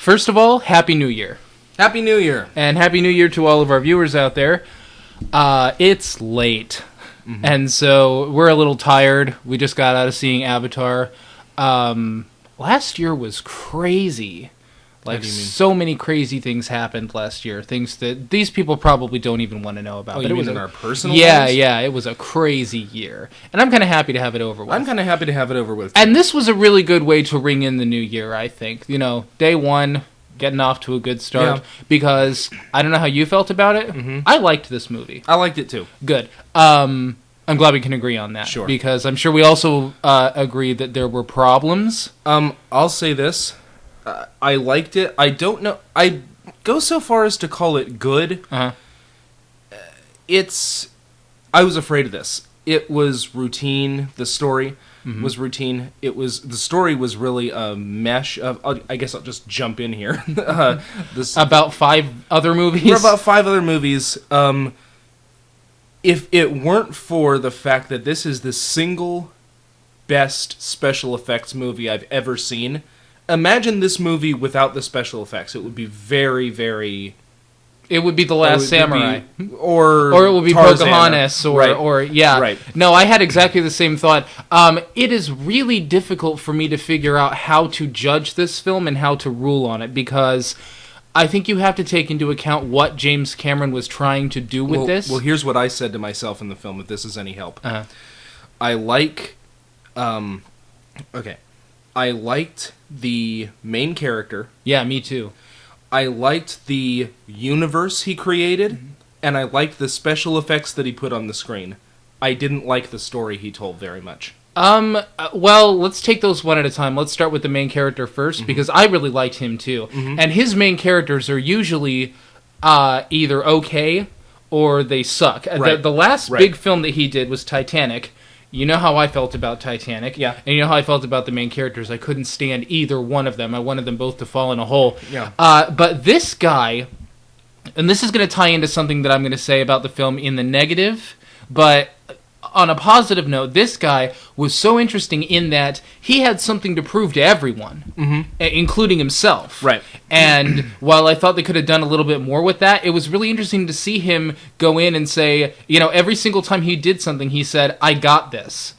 First of all, Happy New Year. Happy New Year. And Happy New Year to all of our viewers out there. It's late. Mm-hmm. And so we're a little tired. We just got out of seeing Avatar. Last year was crazy. Like, so many crazy things happened last year. Things that these people probably don't even want to know about. Oh, but you it was mean in our personal lives? lives? Yeah, it was a crazy year. And I'm kind of happy to have it over with. I'm kind of happy to have it over with. And this was a really good way to ring in the new year, I think. You know, day one, getting off to a good start. Yeah. Because I don't know how you felt about it. Mm-hmm. I liked this movie. I liked it too. Good. I'm glad we can agree on that. Sure. Because I'm sure we also agree that there were problems. I'll say this. I liked it. I don't know. I go so far as to call it good. Uh-huh. I was afraid of this. It was routine. The story was routine. The story was really a mesh of. I guess I'll just jump in here. About 5 other movies. We're about 5 other movies. If it weren't for the fact that this is the single best special effects movie I've ever seen. Imagine this movie without the special effects. It would be very, very... It would be The Last Samurai. Or it would be Tarzan. Pocahontas. Yeah. Right. No, I had exactly the same thought. It is really difficult for me to figure out how to judge this film and how to rule on it, because I think you have to take into account what James Cameron was trying to do with this. Well, here's what I said to myself in the film, if this is any help. Uh-huh. I liked the main character. Yeah, me too. I liked the universe he created, and I liked the special effects that he put on the screen. I didn't like the story he told very much. Well, let's take those one at a time. Let's start with the main character first, because I really liked him too. Mm-hmm. And his main characters are usually either okay or they suck. Right. The last big film that he did was Titanic. You know how I felt about Titanic. Yeah. And you know how I felt about the main characters. I couldn't stand either one of them. I wanted them both to fall in a hole. Yeah. But this guy, and this is going to tie into something that I'm going to say about the film in the negative, but on a positive note, this guy was so interesting in that he had something to prove to everyone, including himself. Right. And while I thought they could have done a little bit more with that, it was really interesting to see him go in and say, you know, every single time he did something, he said, "I got this."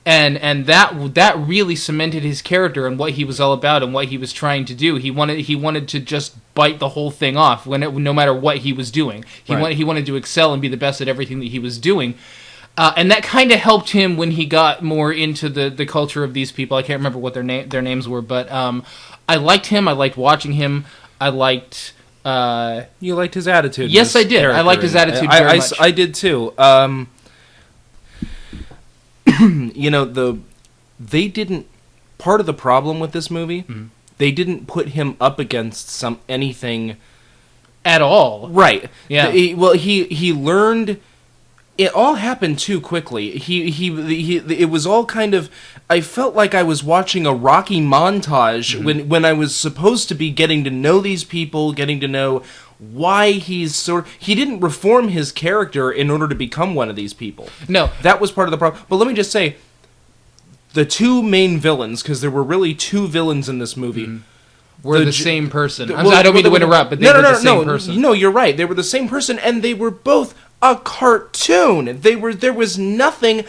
And that really cemented his character and what he was all about and what he was trying to do. He wanted to just bite the whole thing off no matter what he was doing. He wanted to excel and be the best at everything that he was doing. And that kind of helped him when he got more into the culture of these people. I can't remember what their names were, but I liked him. I liked watching him. I liked... You liked his attitude. Yes, I did. I liked his attitude very much. I did too. You know, they didn't... Part of the problem with this movie, they didn't put him up against anything... At all. Right. Yeah. He learned... It all happened too quickly. It was all kind of... I felt like I was watching a Rocky montage when I was supposed to be getting to know these people, getting to know why he's he didn't reform his character in order to become one of these people. No. That was part of the problem. But let me just say, the 2 main villains, because there were really 2 villains in this movie... Were the same person. I don't mean to interrupt, but they were the same person. No, you're right. They were the same person, and they were both a cartoon. There was nothing...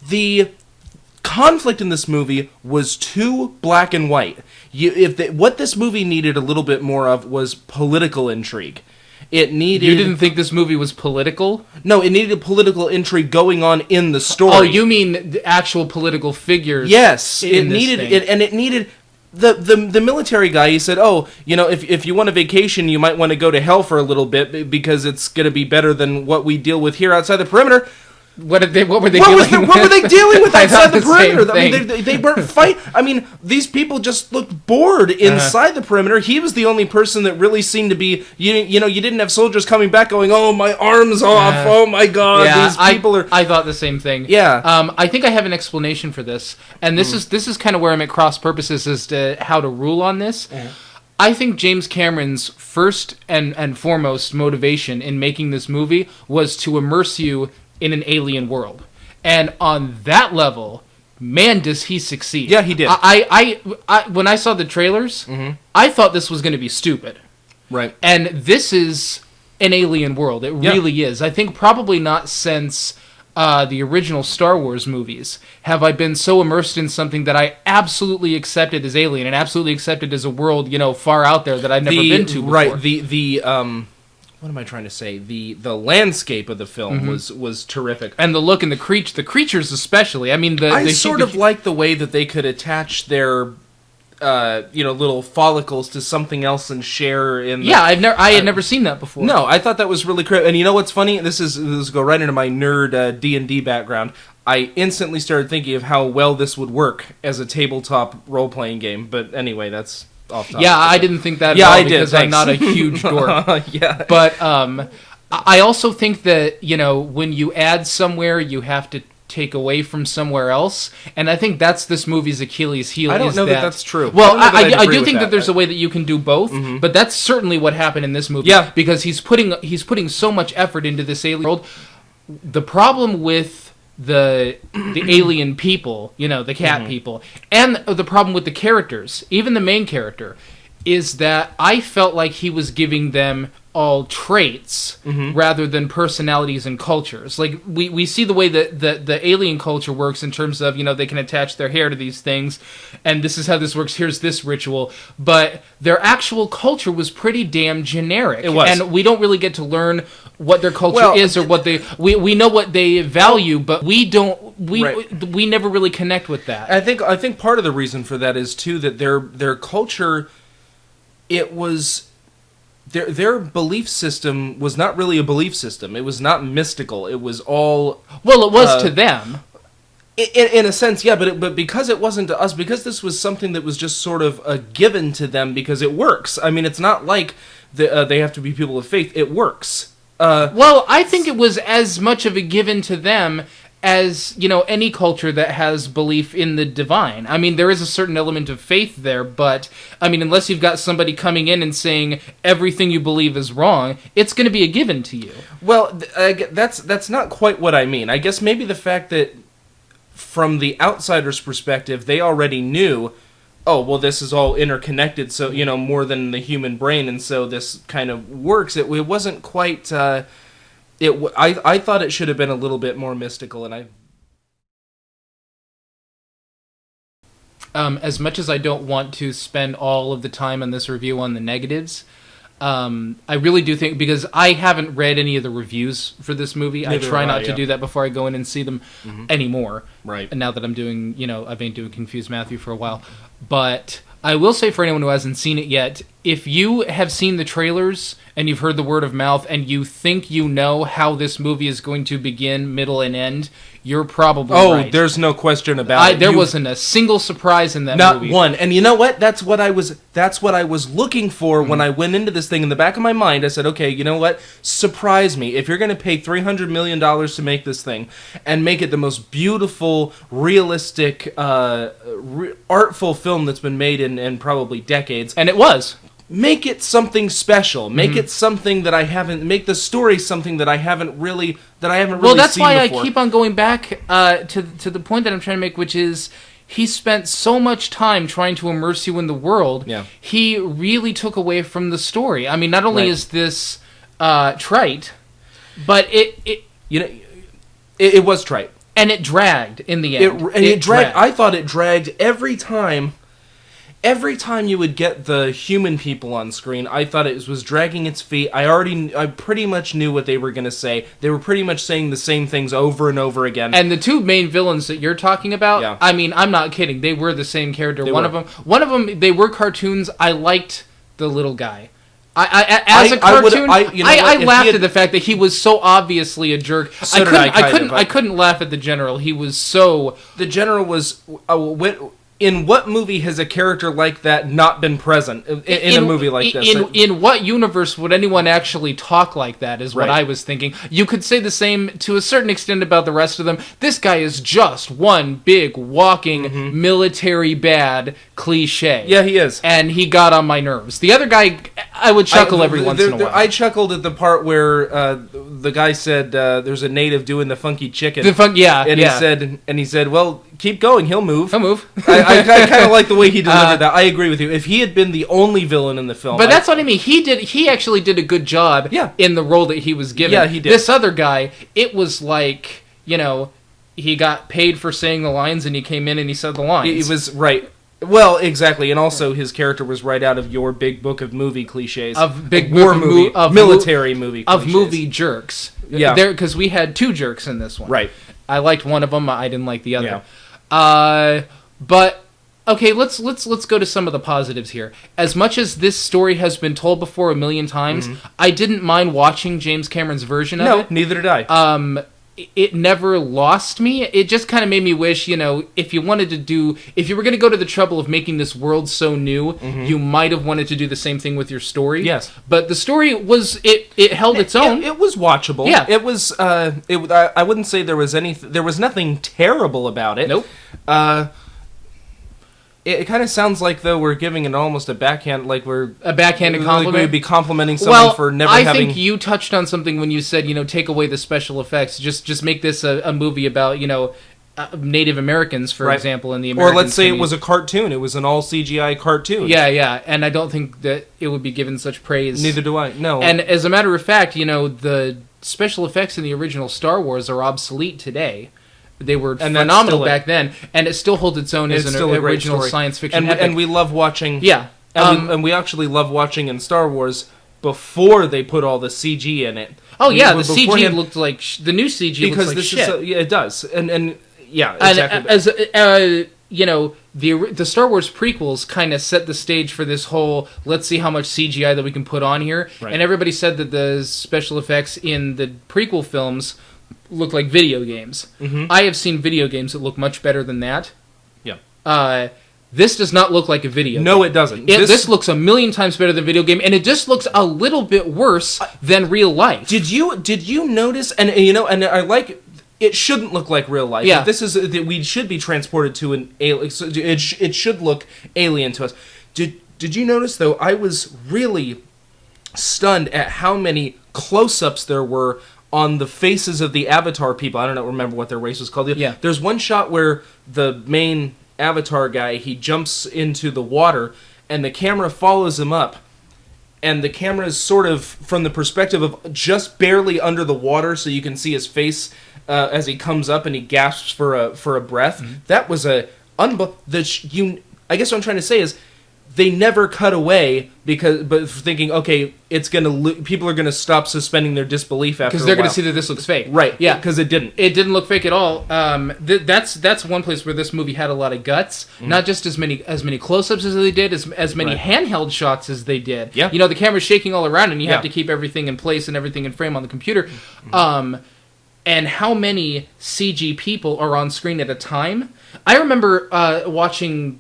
The conflict in this movie was too black and white. What this movie needed a little bit more of was political intrigue. It needed... You didn't think this movie was political? No, it needed political intrigue going on in the story. Oh, you mean the actual political figures? Yes, it needed... The military guy, he said, "Oh, you know, if you want a vacation, you might want to go to hell for a little bit because it's going to be better than what we deal with here outside the perimeter." What were they dealing with outside the perimeter? I mean, they weren't fight. I mean, these people just looked bored inside the perimeter. He was the only person that really seemed to be. You know, you didn't have soldiers coming back going, "Oh, my arm's off. Oh my God, these people are." I thought the same thing. Yeah. I think I have an explanation for this, and this is kind of where I'm at cross purposes as to how to rule on this. I think James Cameron's first and foremost motivation in making this movie was to immerse you in an alien world. And on that level, man, does he succeed. Yeah, he did. I when I saw the trailers, I thought this was going to be stupid. Right. And this is an alien world. It really is. I think probably not since the original Star Wars movies have I been so immersed in something that I absolutely accepted as alien and absolutely accepted as a world, far out there that I'd never been to before. Right. The what am I trying to say? The landscape of the film was terrific. And the look and the creatures especially. I mean, I sort of like the way that they could attach their little follicles to something else and share in. I had never seen that before. No, I thought that was really cool. And you know what's funny? This go right into my nerd D&D background. I instantly started thinking of how well this would work as a tabletop role-playing game. But anyway, that's off topic. Yeah, I didn't think that at all because I'm not a huge dork. Yeah. But I also think that, when you add somewhere, you have to take away from somewhere else, and I think that's this movie's Achilles heel. I don't know that that's true. Well, I do think that there's a way that you can do both, but that's certainly what happened in this movie. Yeah, because he's putting so much effort into this alien world. The problem with the alien people, the cat people, and the problem with the characters, even the main character, is that I felt like he was giving them all traits rather than personalities and cultures. Like we see the way that the alien culture works in terms of, they can attach their hair to these things, and this is how this works, here's this ritual, but their actual culture was pretty damn generic. It was. And we don't really get to learn what their culture is or what they we know what they value, but we never really connect with that. I think part of the reason for that is too that their culture, it was their belief system was not really a belief system. It was not mystical. It was all it was to them. In a sense, yeah, but because it wasn't to us, because this was something that was just sort of given to them because it works. I mean, it's not like they have to be people of faith. It works. I think it was as much of a given to them as, any culture that has belief in the divine. I mean, there is a certain element of faith there, but, I mean, unless you've got somebody coming in and saying everything you believe is wrong, it's going to be a given to you. Well, that's not quite what I mean. I guess maybe the fact that from the outsider's perspective, they already knew, oh, well, this is all interconnected, so, more than the human brain, and so this kind of works. It wasn't quite... I thought it should have been a little bit more mystical, and as much as I don't want to spend all of the time on this review on the negatives, I really do think, because I haven't read any of the reviews for this movie. I try not to do that before I go in and see them anymore. Right. And now that I'm doing, I've been doing Confused Matthew for a while. But I will say, for anyone who hasn't seen it yet, if you have seen the trailers and you've heard the word of mouth and you think you know how this movie is going to begin, middle, and end, you're probably right. Oh, there's no question about it. There wasn't a single surprise in that movie. Not one. And you know what? That's what I was looking for when I went into this thing. In the back of my mind, I said, okay, you know what? Surprise me. If you're going to pay $300 million to make this thing and make it the most beautiful, realistic, artful film that's been made in probably decades. And it was. Make it something special. Make it something that I haven't. Make the story something that I haven't really. Well, that's seen why before. I keep on going back to the point that I'm trying to make, which is he spent so much time trying to immerse you in the world. Yeah. He really took away from the story. I mean, not only is this trite, but it was trite, and it dragged in the end. It dragged. I thought it dragged every time. Every time you would get the human people on screen, I thought it was dragging its feet. I pretty much knew what they were going to say. They were pretty much saying the same things over and over again. And the two main villains that you're talking about, I mean, I'm not kidding. They were the same character. One of them, they were cartoons. I liked the little guy. As a cartoon, I laughed at the fact that he was so obviously a jerk. I couldn't laugh at the general. He was so... The general was... In what movie has a character like that not been present in a movie like this? In what universe would anyone actually talk like that is what I was thinking. You could say the same to a certain extent about the rest of them. This guy is just one big walking military bad cliche. Yeah, he is. And he got on my nerves. The other guy, I would chuckle every once in a while. I chuckled at the part where the guy said there's a native doing the funky chicken. And he said, well, keep going, he'll move. He'll move. I kind of like the way he delivered that. I agree with you. If he had been the only villain in the film, but that's what I mean. He actually did a good job. In the role that he was given. Yeah, he did. This other guy, it was like, he got paid for saying the lines, and he came in and he said the lines. It was right. Well, exactly, and also his character was right out of your big book of movie cliches, military movie cliches. Of movie jerks. Yeah, because we had 2 jerks in this one. Right. I liked one of them. I didn't like the other. Yeah. But okay, let's go to some of the positives here. As much as this story has been told before a million times, I didn't mind watching James Cameron's version of it. No, neither did I. It never lost me. It just kind of made me wish, if you were going to go to the trouble of making this world so new, you might have wanted to do the same thing with your story. Yes. But the story it held its own. It was watchable. Yeah. It was, I wouldn't say there was nothing terrible about it. Nope. It kind of sounds like, though, we're giving it almost a backhand, like we're... A backhanded compliment? Like we'd be complimenting someone for never having... I think you touched on something when you said, take away the special effects. Just make this a movie about, Native Americans, for example, in the American Or let's say community. it was a cartoon. It was an all-CGI cartoon. Yeah, and I don't think that it would be given such praise. Neither do I, no. And as a matter of fact, the special effects in the original Star Wars are obsolete today. They were phenomenal back then, and it still holds its own as an original science fiction epic. And we love watching... Yeah. And we actually love watching in Star Wars before they put all the CG in it. Oh, yeah, the CG looked like... The new CG looks like shit. It does. And yeah, exactly. The Star Wars prequels kind of set the stage for this whole, let's see how much CGI that we can put on here. Right. And everybody said that the special effects in the prequel films look like video games. I have seen video games that look much better than that. Yeah. This does not look like a video game. No, it doesn't. This looks a million times better than a video game, and it just looks a little bit worse than real life. Did you notice? And and I like. It shouldn't look like real life. Yeah. This is that we should be transported to an alien. So it should look alien to us. Did you notice though? I was really stunned at how many close-ups there were on the faces of the Avatar people. I don't remember what their race was called. Yeah. There's one shot where the main Avatar guy, he jumps into the water, and the camera follows him up, and the camera is sort of from the perspective of just barely under the water, so you can see his face as he comes up and he gasps for a breath. That was I guess what I'm trying to say is, they never cut away but thinking, okay, people are gonna stop suspending their disbelief after because they're a while. Gonna see that this looks fake, right? Yeah, because it didn't. It didn't look fake at all. That's one place where this movie had a lot of guts. Not just as many close-ups as they did, as many handheld shots as they did. Yeah, the camera's shaking all around, and you have to keep everything in place and everything in frame on the computer. And how many CG people are on screen at a time? I remember watching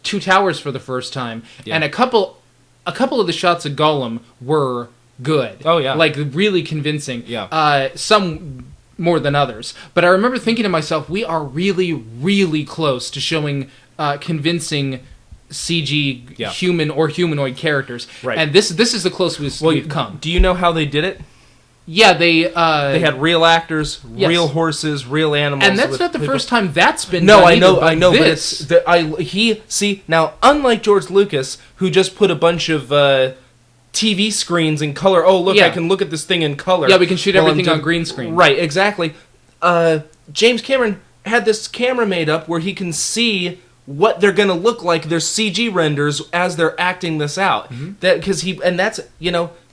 Two Towers for the first time, and a couple of the shots of Gollum were good. Oh yeah, like really convincing. Yeah, some more than others. But I remember thinking to myself, we are really, really close to showing convincing CG human or humanoid characters. Right, and this is the closest we've come. Do you know how they did it? Yeah, they had real actors, real horses, real animals, and that's not the first time that's been done. I know, but it's now, unlike George Lucas, who just put a bunch of TV screens in color. Oh, look, I can look at this thing in color. Yeah, we can shoot everything on green screen. Right, exactly. James Cameron had this camera made up where he can see what they're going to look like, their CG renders, as they're acting this out.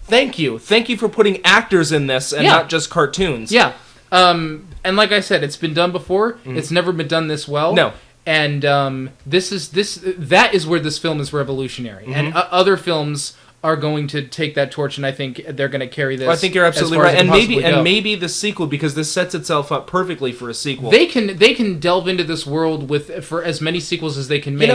Thank you for putting actors in this and not just cartoons. Yeah, and like I said, it's been done before. It's never been done this well. No, and that is where this film is revolutionary, and other films are going to take that torch, and I think they're going to carry this. Well, I think you're absolutely right, and maybe the sequel, because this sets itself up perfectly for a sequel. They can delve into this world for as many sequels as they can make,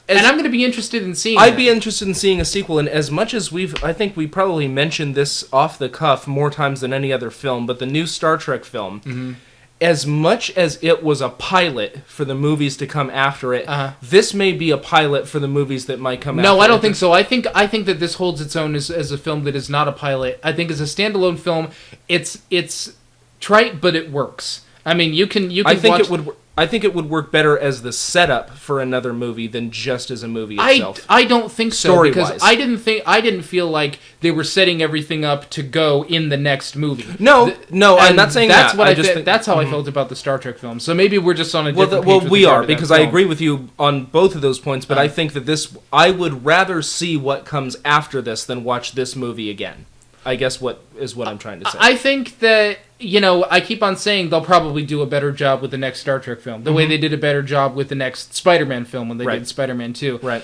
and I'm going to be interested in seeing. I'd be interested in seeing a sequel, and as much as I think we probably mentioned this off the cuff more times than any other film, but the new Star Trek film, as much as it was a pilot for the movies to come after it, this may be a pilot for the movies that might come after it. No, I don't think so. I think that this holds its own as a film that is not a pilot. I think as a standalone film, it's trite, but it works. I mean, you can watch... I think it would work better as the setup for another movie than just as a movie itself. I don't think so, Story-wise. because I didn't feel like they were setting everything up to go in the next movie. No, I'm not saying that's that. That's how I felt about the Star Trek film. So maybe we're just on a different page. Well, with we regard are, to that because film. I agree with you on both of those points, but I think that I would rather see what comes after this than watch this movie again. I guess what I'm trying to say. I think that, I keep on saying they'll probably do a better job with the next Star Trek film. The way they did a better job with the next Spider-Man film when they did Spider-Man 2. Right.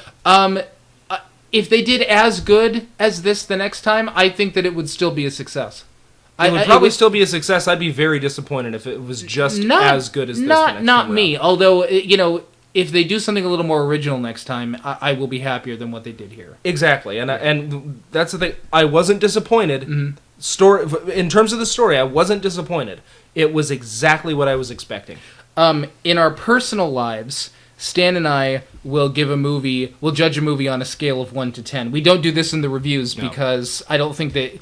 If they did as good as this the next time, I think that it would still be a success. It would probably still be a success. I'd be very disappointed if it was just as good as this the next time Not me. around. Although, if they do something a little more original next time, I will be happier than what they did here. Exactly, and that's the thing. I wasn't disappointed. In terms of the story, I wasn't disappointed. It was exactly what I was expecting. In our personal lives, Stan and I will judge a movie on a scale of 1 to 10. We don't do this in the reviews because I don't think that...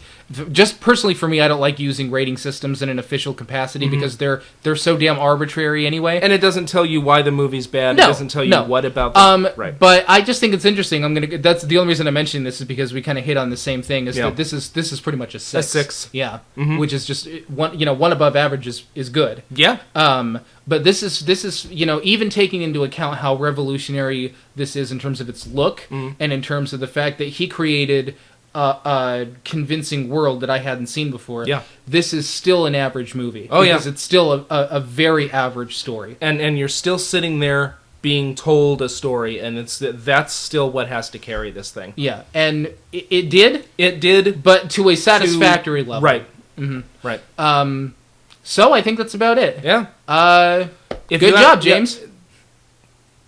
Just personally for me, I don't like using rating systems in an official capacity because they're so damn arbitrary anyway. And it doesn't tell you why the movie's bad. No, it doesn't tell you what about right. But I just think it's interesting. That's the only reason I'm mentioning this is because we kind of hit on the same thing. That this is pretty much a 6. A 6. Yeah, which is just one above average is good. Yeah. But this is even taking into account how revolutionary this is in terms of its look and in terms of the fact that he created a convincing world that I hadn't seen before. Yeah. This is still an average movie. Oh, because it's still a very average story. And you're still sitting there being told a story, and that's still what has to carry this thing. Yeah, and it did. It did. But to a satisfactory level. Right. Mm-hmm. Right. So I think that's about it. Yeah. Good job, James.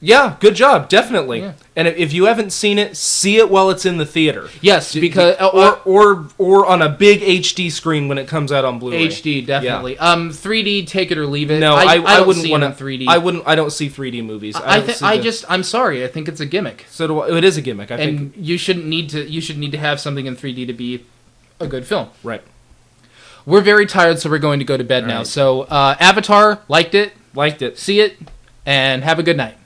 Yeah, good job, definitely. Yeah. And if you haven't seen it, see it while it's in the theater. Yes, because or on a big HD screen when it comes out on Blu-ray. HD, definitely. Yeah. 3D, take it or leave it. No, I wouldn't want to 3D. I don't see 3D movies. I'm sorry. I think it's a gimmick. So it is a gimmick. I think you shouldn't need to have something in 3D to be a good film. Right. We're very tired, so we're going to go to bed now. Right. So Avatar, liked it. Liked it. See it, and have a good night.